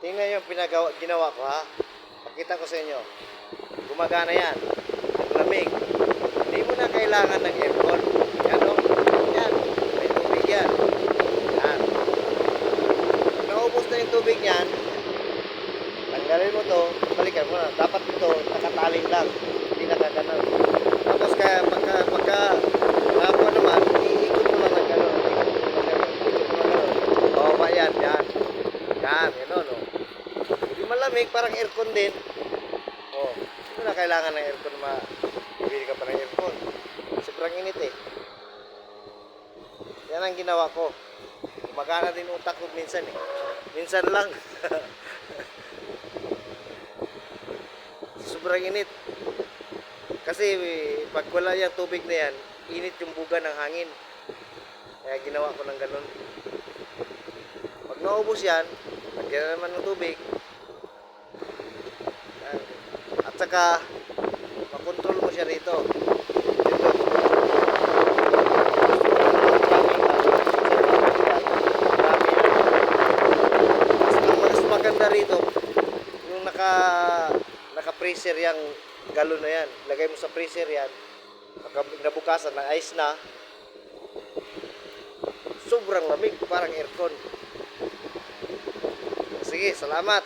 Tingnan yung ginawa ko ha. Pakita ko sa inyo. Gumagana yan. Ang lamig. Hindi mo na kailangan ng aircon. Yan o. Yan. May tubig yan. Yan. Pag naubos na yung tubig yan, tanggalin mo to, balikan mo na. Dapat ito, nakataling lang. Hindi nakaganon. Tapos kaya pagka ako naman, iikot mo lang ng ganon. Ikot mo lang ganon. Baba yan, yan. Yan, yun o. Hindi malamig, parang aircon din. Oh, hindi mo na kailangan ng aircon bibili ka pa ng aircon. Sobrang init eh. Yan ang ginawa ko. Gumagana din utak ko minsan eh. Minsan lang. Sobrang init. Kasi pag wala yung tubig na yan, init yung buga ng hangin. Kaya ginawa ko ng ganun. Pag naubos yan, lagyan na naman ng tubig. Yan. At saka, makontrol mo siya rito. Dito. Mas maganda rito, yung naka-freezer yung galon na yan. Lagay mo sa freezer yan. Pagka nabukasan, na ice na. Sobrang lamig, parang aircon. Sige, salamat.